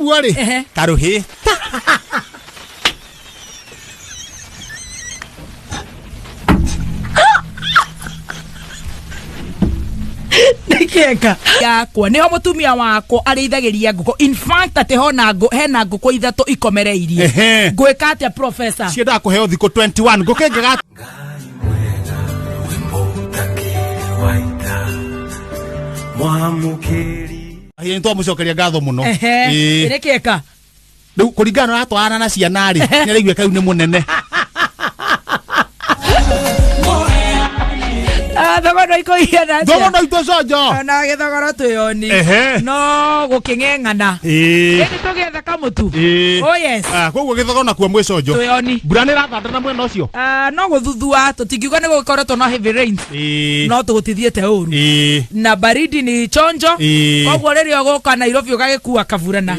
guo ri karuhi Nikeka yakwa niho mutumia wako arithagiria nguko. In fact ate hena nguko ithatu ikomereirie ngwika atia professor cienda kuheo thiko 21 nguke ngega mwamukiri ayi ntwa mucokeria ngatho muno nikeka riu kuringana na twana na ciana ri ni raigwe kau ni munene thogoro iko iana thogoro ito sojo na githogoro tuyoni no gukingeng'ana ni tugetha kamutu oh yes koguo githogoro nakuo mwicojo tuyoni mbura ni rathanda na mwena ucio no guthuthua tutingiuga ni gukoretwo no heavy rains no tugutithiete uru na baridi ni chonjo koguo ririo guka Nairobi ugagikua kavurana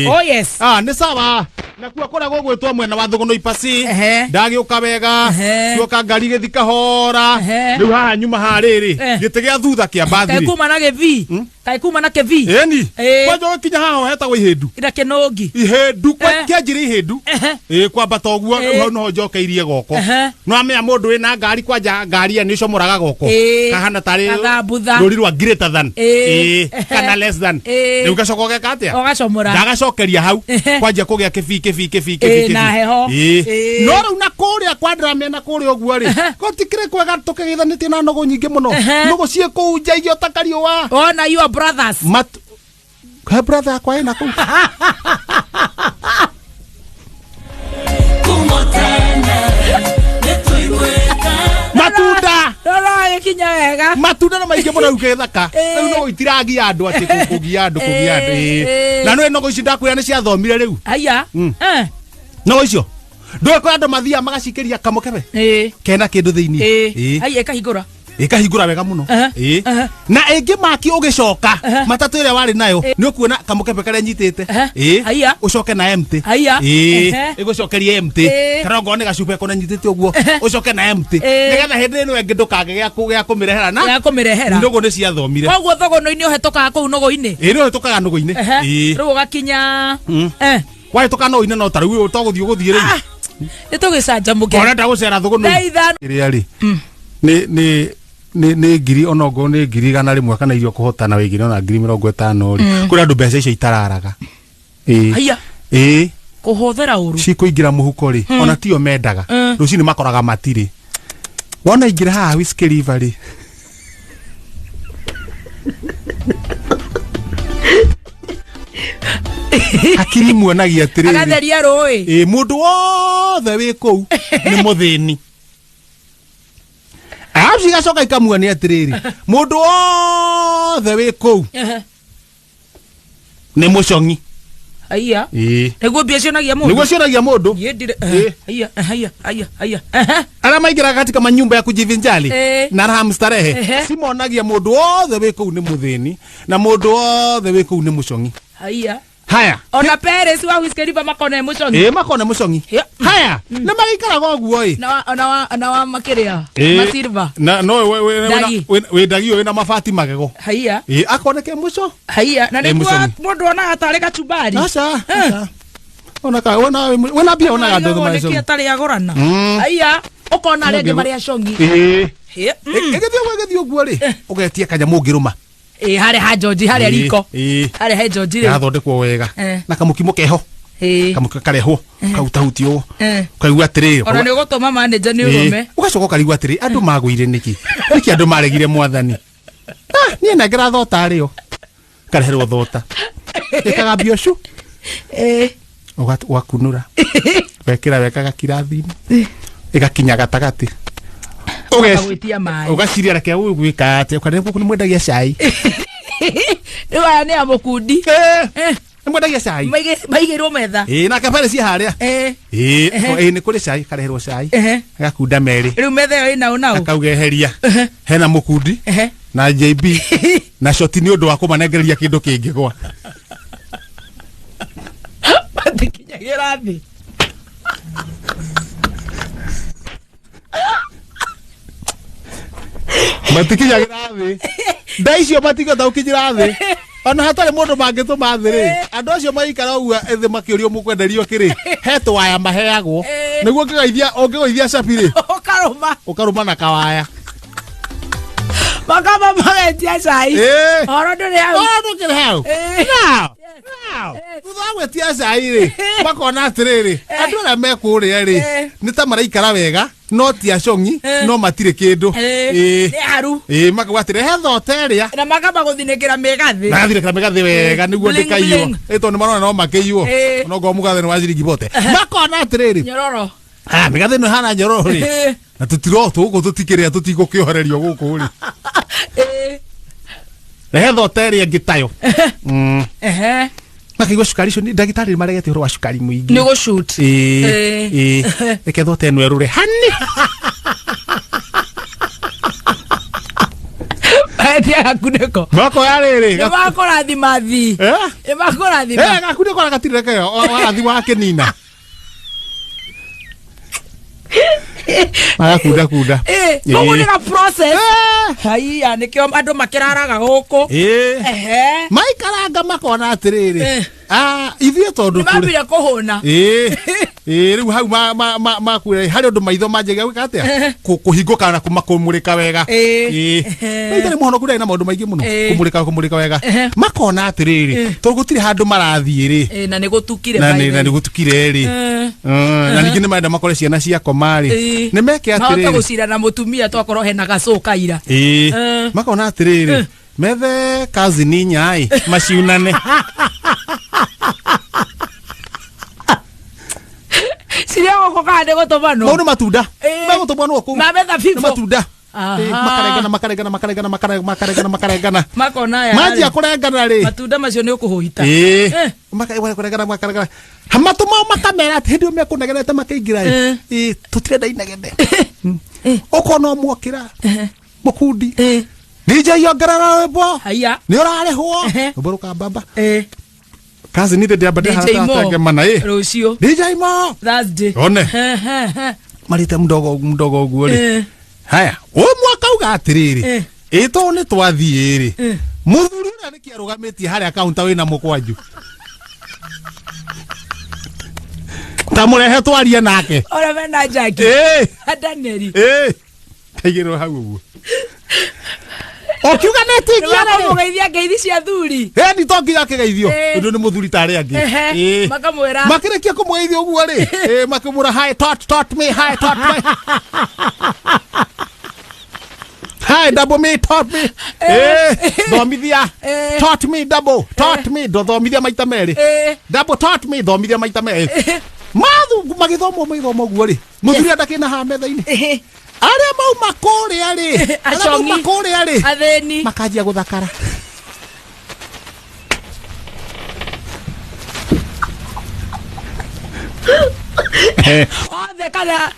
oh yes ni sawa nakuo kora gugwitwo mwena wa thuguno ipasi ndagiuka wega guoka ngari githika hora riu haha nyuma hariri gite gia thutha kia bathiri kaikuma na gevi kaikuma na kevi eni kwajo kinya haha hetagwo ihindu ira kinungi ihindu kwa kianjiri ihindu kwamba toguo no njokeirie goko no amenya mundu wina ngari kwanja ngari ni comoraga goko kahana tari ruri rwa greater than kana less than riu gacoka geka atia ogacomora ndagacokeria hau kwanja kugia kifi na heho no riu na kuria kwandira mena kuria uguo ri gotikire kwega tukigithanitie na nogo nyingi muno nogo cie kuu njaigio takariwa ona your brothers ka brother kwa ina ku matunda rora kinya wega matunda na maingi muno ukethaka riu no itiragia andu ati kugia andu na no nogo ici ndakwira ni cia thomire riu aya no icio ndwe kwa andu mathia magacikeria kamukebe kena kindu thiini ai ekahingura ikahingura wega muno na engi maki ugicoka matatu ire wari nayo ni ukuona kamukebe kare nyitite ucoke na empty igucokerie empty karongo ni gacupe kone nyitite uguo ucoke na empty nigetha hindi ino engi ndukage gya kumirehera na ndogo ni cia thomire koguo thogono-ini uhetokaga kuu nogo-ini ni uhetokaga nogo-ini riu ugakinya wahetoka nogo-ini no tariu utoguthii uguthii riu nitugicanjamuke orenda gucera thogono iria ri ni ngiri onogo ni ngiri gana rimwe kana irio kuhotana wigire na ngiri 50 ri kuri andu mbeca icio itararaga haya kuhothera uru cikuingira muhuko ri ona tio mendaga rucini makoraga matiri wona ingira haha Whiskey River ri akiri muonagia atiri agatheria rui mundu wothe wi kuu ni muthini Aci gacoka ikamuania atiriri mundu wothe wi kuu ni mucongi aya niguo mbia cionagia mundu ara maingira katika manyumba ya kujivinjali na ramstarehe simonagia mundu wothe wi kuu ni muthini na mundu wothe wi kuu ni mucongi haya ona Paris wa Whiskey River makone mucongi makone mucongi haya na magikara goguo na wa makiria masilva na no we dagio wina mafati magego haya akoneke muco haya na niguo mundu ona atare kachumbari aca ona ka wena bia ona gado ma ico atare agorana haya ukona rege maria congi egethio guo ri ugetie kanya mungiruma hare ha George hare riko hare ha George ri gathondekwo wega na kamukimo keho kamuka karehwo kautahutio kaigua atiri ona ni gutuma manager ni urume ugacoka karigua atiri andu magwire niki andu maregire mwathani nie na ngira thota rio kareherwo thota ikaga bioshu ugakunura wekira wekaga kirathini igakinya gatagati ugaciria reke gwika ati ukane kuku ni mwendagia cai riu aya ni amukundi ni mwendagia cai maigirwo metha na kapere cia haria ni kuri cai kareherwo cai agakunda meri riu metha yo ina unau akaugeheria hena mukundi na JB na shoti ni undu wa kumanengereria kindu kingigwa matikinyagira thi matikinyagira thi ndaicio matigota ukinyira thi ona hatari mundu mangituma thiri andu acio maikara uguo ethe makiurio mukwenderio kiri heto waya maheagwo niguo ngigeithia capiri ukaruma na kawaya makama magetia cai oro nduri hau now tutagwetia cai ri makona atiriri andu aria mekuria ri ni ta maraikara wega no ti acongi no matire kindu ni haru makagwatire he thoteria na makamba guthinekera megathi wega niguo ndikaiyo eto ni marona no makeiyo no go mugathe ni waziringi bote makona atiriri nyororo megathi no hana nyororo ri na tutiro tuko tutikiria tutigukiohererio guku ri he thoteria ngitayo makigwa cukari cio ndagitari maregete horo wa cukari muingi ni go shoot reke thote eno erure hani atia gakuneko mako yariri makorathima thi makorathima gakuneko agatireke arathi wake nina kunda koguo nĩ ga process haiya nĩkĩo andũ makĩraraga gũkũ maikaranga makona atĩrĩrĩ ithuĩ tondũ mambire kũhũna rĩu hau makwĩra harĩ ũndũ maitho manjĩga gwĩka atĩa kũhingũka na kũmũrĩka wega itarĩ mũhonoku ndĩ na maũndũ maingĩ mũno kũmũrĩka wega makona atĩrĩrĩ tondũ gũtirĩ handũ marathiĩ rĩ na nĩ gũtukire na nĩ gũtukire rĩ na ningĩ nĩ marenda makore ciana cia koma rĩ nĩ meke atĩrĩrĩ mahota gũcira na mũtumia twakorwo hena gacoka ira makona atĩrĩrĩ methe cousin nyai maciunane siria gũkũ kana nĩ gũtũmanwo mau nĩ matunda megũtũmanwo kũu mametha nĩ matunda makarengana makona ya manjia kũrengana rĩ matunda macio nĩ ũkũhũhita kũrengana matũmao makamera atĩ hĩndĩ ĩyo mekũnegenete makĩingĩra tũtirenda inegene ũkorwo no mwokĩra mũkundi DJ yongerera rwĩmbo nĩ ũrarĩhwo rwĩmbo rũkambamba kazi nĩ ndĩ ambate hatenge mana rũcio DJ Mo Thursday one marite mdogo ũguo rĩ haya mwaka uga atiriri ito nĩ twathiĩ rĩ muthuri ũrĩa nĩ kĩarũgamĩtie harĩa kaunta wĩna mũkwanju tamurehe twarie nake ora mena jaki Danieli kaigĩrwo hau ũguo okiuga netigia rĩ mũgeithia ngeithi cia thuri ni tonginya kĩgeithio ũndũ nĩ mũthuri tarĩ angĩ makamwĩra makĩrĩkia kũmũgeithia ũguo rĩ makĩmũra hi taught me hi double me taught me thomithia taught me double taught me thomithia maita merĩ double taught me thomithia maita merĩ mathu magĩthoma ũguo rĩ mũthuri ndakĩna ha metha-inĩ arĩa mauma kũrĩa rĩ athĩni makanjia gũthakara othe kana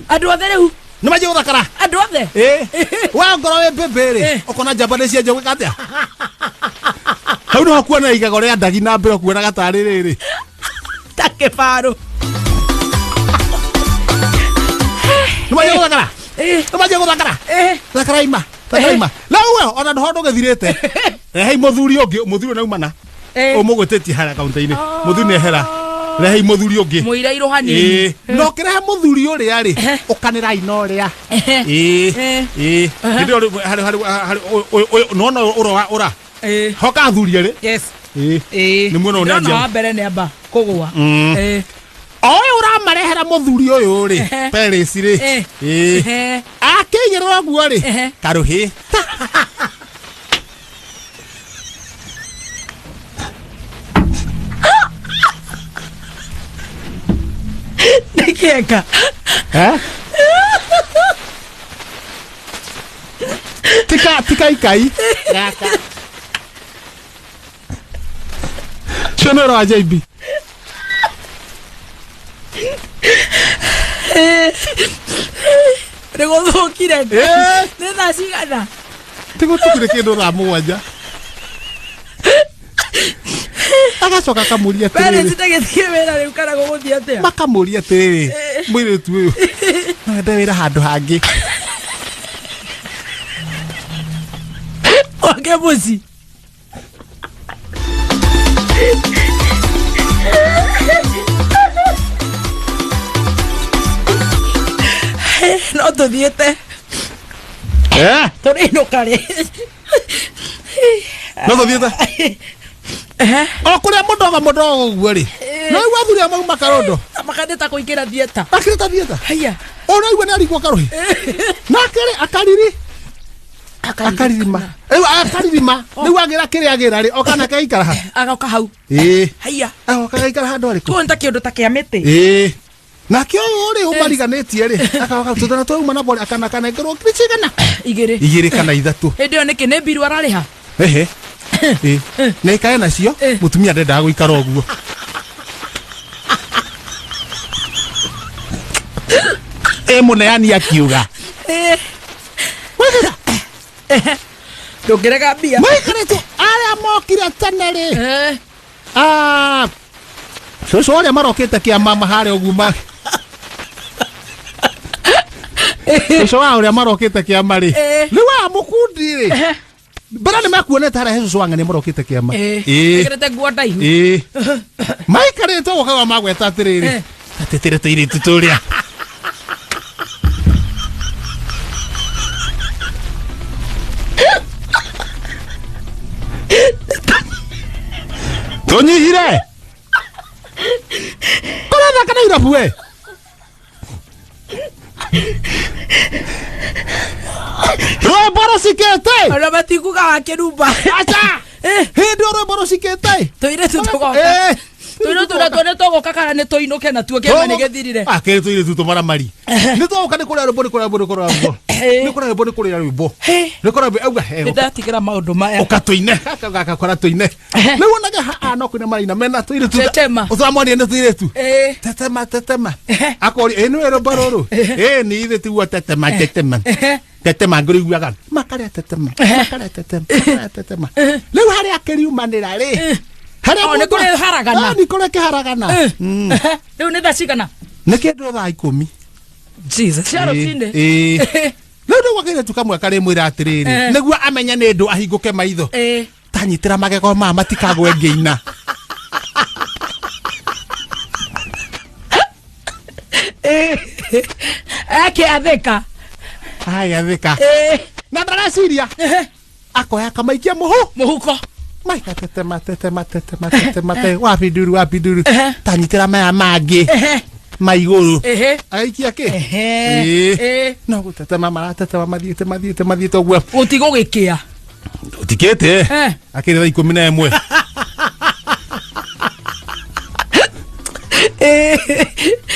andũ othe rĩu nĩ manjia gũthakara andũ othe wa ngoro wĩ mbĩmbĩ rĩ ũkona njamba nĩ cienja gwĩka atĩa hau nĩho kuona igago rĩa ndagi na mbere kuonaga tarĩ rĩrĩ ta kĩbarũ nĩ manjia gũthakara thakara ima rĩu ona ndũhondo gĩthirĩte rehei mũthuri ũngĩ mũthuri naumana ũmũgwĩtĩtie harĩa kaunta-inĩ mũthuri nĩ ehera rehei mũthuri ũngĩ mũirairũ hanini no kĩrehe mũthuri ũrĩa rĩ ũkanĩrai na ũrĩa nona ũra hoka athuria rĩ nĩ muona ũnanjia wa mbere nĩ amba kũgũa oĩ ũramarehera mũthuri ũyũ rĩ Paris rĩ akĩigĩrĩra ũguo rĩ karũhĩ nikieka tika ikai gaka chonero wa JB rĩgũthũkire nĩ thaa cigana tigũtukire kĩndũ thaa mũgwanja agacoka akamũria atĩrĩrĩ ndagĩthiĩ wĩra rĩu kana gũgũthiĩ atĩa makamũria atĩrĩrĩ mũirĩtu ũyũ no ende wĩra handũ hangĩ wake mũci No tu diete. Torino kare. No tu diete. Okuria mudogo gweri. No iwathuri mu makarondo. Makadeta kuingira dieta. Akireta dieta. Haya. Ona iwe nari kwa karohi. Na kere akaririma. Akaririma. Ni wagira kire agira ri okana kaikara ha. Agoka hau. Haya. Agoka kaikara ha ndori. Kuonta kiondo takiamete. Na kio uri umariganetie ri. Akagoka tutana to uma na bole akana kana ngero krichigana. Igire kana ithatu. Hende oneke ne biru arariha. Na ikae nacio mutumia ndenda guikara uguo. Muneani akiuga ndungirega mbia maikarĩte arĩa mokire tene rĩ cũcũ arĩa marokĩte kĩama harĩa ũguo cũcũ wa ũrĩa marokĩte kĩama rĩ rĩu wa mũkundi rĩ mbere nĩ makuonete harĩa cũcũ wanga nĩ marokĩte kĩama ĩkĩrĩte nguo ndaihu maikarĩte ũgokaga magweta atĩrĩrĩ tatĩtĩrĩte irĩtu tũrĩa Tonyihire. Kola na kana irabu we. Roe borosikete. Ala batikuga akeruba. Acha. Hendo roe borosikete. Toire tutogoka. Toire togoka kana ne toinoke na tuoke mane gethirire. Akere toire tutomara mari. Ni togoka ne kora robo ni kora robo. Ni kora robo ni kora robo. Ni kora auga he. Ndatikira maundu maya. Okatoine. Kaka kora toine. Ni wonaga ano kwina marina mena toire tu. Tetema. Uthamoni ne toire tu. Tetema. Akori eno ero baroro. Ni ithe tu tetema. Tetema ngori guaga. Makare tetema. Leo hari akeri umanira ri. Ni kore haragana. Ni kore ke haragana. Leo ne dacigana. Ne ke ndo thaa 10. Jesus. Ciaro tinde. Leo ndo wakire tukamwe kare mwira atiriri. Niguo amenya ni ndu ahinguke maitho. Tanyitira magego ma matikagwe ngeina. Ake atheka. Ai atheka. Na ndaraciria. Akoya kamaikia muhuko. Maika tetema. Wapi duru. Tanyitira maya mangi. Maiguru. Aikia ke? No gutetema maratetema mathiete ogwo. Utigo gikia. Utikete? Akiri thaa 11.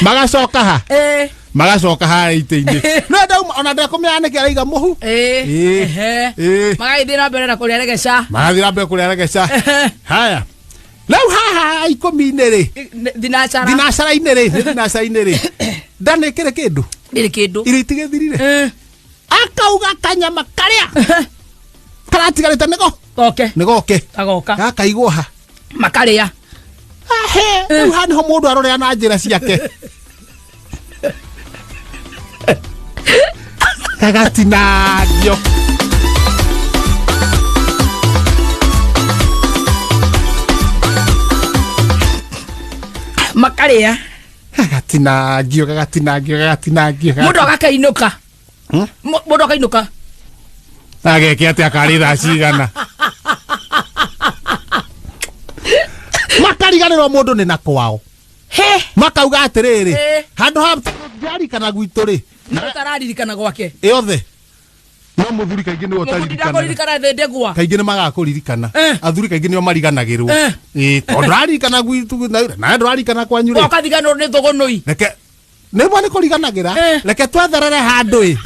Magacoka ha? Magacoka ha ite-ini. No ndauma ona ndakumyane kia iga muhu. Magaithira mbere na kuria regeca. Magathira mbere kuria regeca. Haya. Lau haha 10 ri. Dinacara-ini ri. Ndane kire kindu. Ndiri kindu. Iritigethirire. Akauga kanyama karia. Karatigarite nigoke. Agoka. Gakaigwo ha. Makaria. Rĩu haha nĩho mũndũ arorea na njĩra ciake. Gagatinangio. Makaria. Gagatinangio. Mũndũ agakainuka. Mũndũ akainuka. Ageke atĩa kari thaa cigana. Makariganĩrwo mũndũ nĩ na kwao. Makauga atĩrĩrĩ, handũ ha ndarikana gwitũ rĩ. Nĩũtararirikana gwake. Yothe. No mũthuri kaingĩ nĩwe ũtaririkana. Ndakũririkana thende gwa. Kaingĩ nĩmagakũririkana. Athuri kaingĩ nĩo mariganagĩrwo. Tondũ ndũraririkana gwitũ na ndũraririkana kwanyu rĩ. Ũkathiganĩrwo nĩ thũgũnũi. Reke nĩmwe nĩkũriganagĩra. Reke twetherere handũ ĩ.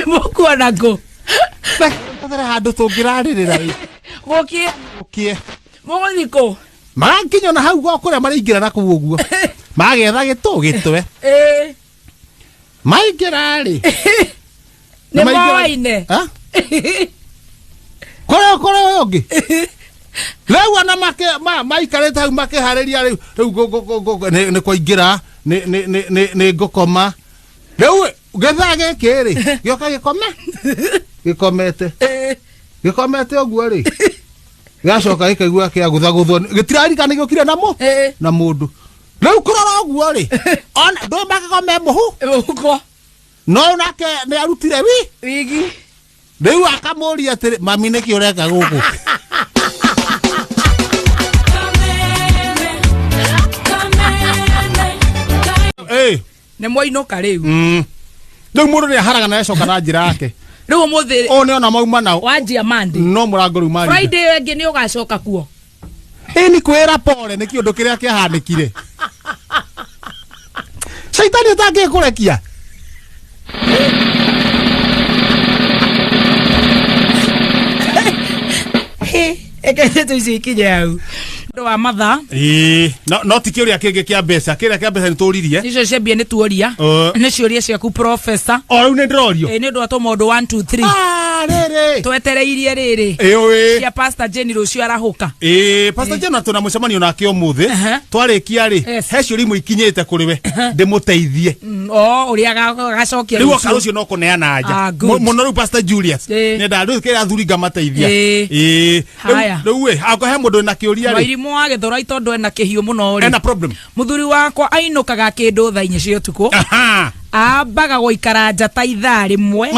Mũkuona ngũ. Twethere handũ tũngĩrarĩrĩra ĩ. Gũkie. Mũgũthikũ. Magakinya na hau gwa maraingĩra na kũu ũguo. Magetha gĩtwe. Maingĩra rĩ. Nĩ moaine. Kore ũngĩ. Rĩu ana maikarĩte hau makĩharĩria rĩu nĩ kũingĩra nĩ ngũkoma. Rĩu gĩthaa gĩkĩ rĩ gĩoka gĩkome. gikomete gikomete oguo ri gacoka gikaigua kia guthaguthwo gitirarikana giokire na mundu riu kurora oguo ri ona ndo makagome muhu no nake ni arutire wigi riu akamuria atiri mami niki ureka guku ne mwainoka riu riu mundu ni aharaga na ecoka na njira yake riu muthi o ne ona mauma nao wanjia Monday no murango riu mari Friday wengi ni ugacoka kuo ni kwira pole ni kiundu kiria kiahanikire Shaitani atake kurekia ekete tuikinya au ndo wa matha no tikiuria kingi kia mbeca kiria kia mbeca ni turirie icio ciambie ni tuoria ni ciuria ciaku professor o riu ni ndirorio ni ndo atomo ndo 1 2 3 riri twetereirie riri cia pastor Jenny rucio arahuka pastor Jenny tuna mucemanio nake umuthi twarikia ri he ciuri muikinyite kuri we ndimuteithie uria gacokia riu akarucio no kuneana anja muno riu pastor Julius ni ndandu kira thuri ngamateithia riu we akohe mundu na kiuria ri wa githora itondu ena kihiu muno ri ena problem muthuri wakwa ainukaga kindu thainye cia tuko ambaga goikara njata ithaa rimwe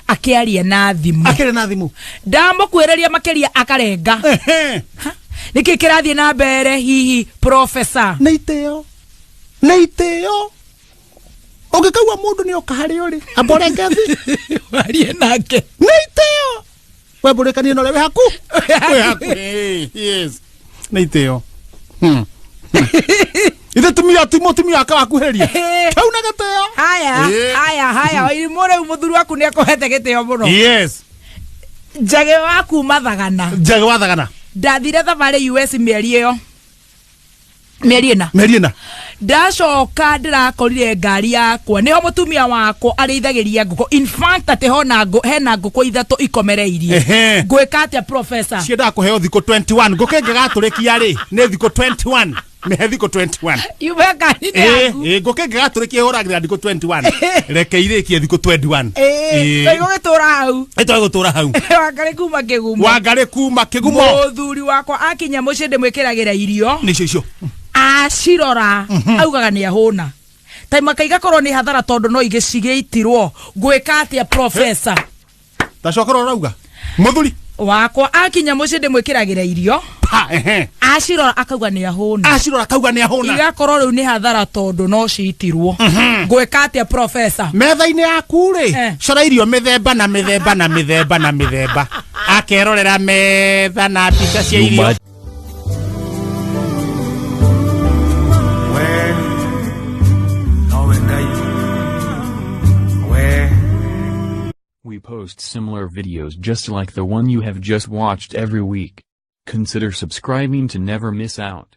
akiaria na thimu ndamukwereria makeria akarenga niki kirathie na mbere hihi professor neiteo ungikaua mundu ni okahari uri amborengethi warie nake neiteo weburekanie nole we haku yes neiteo ithe tumia akawakuheria kau na gateo haya waimure muthuri waku ni akohete giteo muno yes njage waku mathagana ndathire thabari US mieri ina ndacoka ndirakorire ngari yakwa niho mutumia wakwa areithagiria nguko in fact ate hena nguko ithatu ikomereirie ngwika atia professor cienda kuheo thiko 21 nguko ngegaturekia ri ni thiko 21 me thiko 21 yubeka ni nguko ngegaturekia huragira thiko 21 reke irekie thiko 21 ito gutura hau wangari kuma kigumo muthuri wakwa akinya mucie ndimwikiragira irio nicio acirora augaga ni ahuna taima kaiga korwo ni hathara tondu no igicigiitirwo ngwika atia professor tacokora rauga muthuri wakwa akinya mucie ndimwikiragira irio acirora akauga ni ahuna igakorwo riu ni hathara tondu no ciitirwo ngwika atia professor metha-ini yaku ri cora irio mithemba na mithemba akerorera metha na mbica cia irio We post similar videos just like the one you have just watched every week. Consider subscribing to never miss out.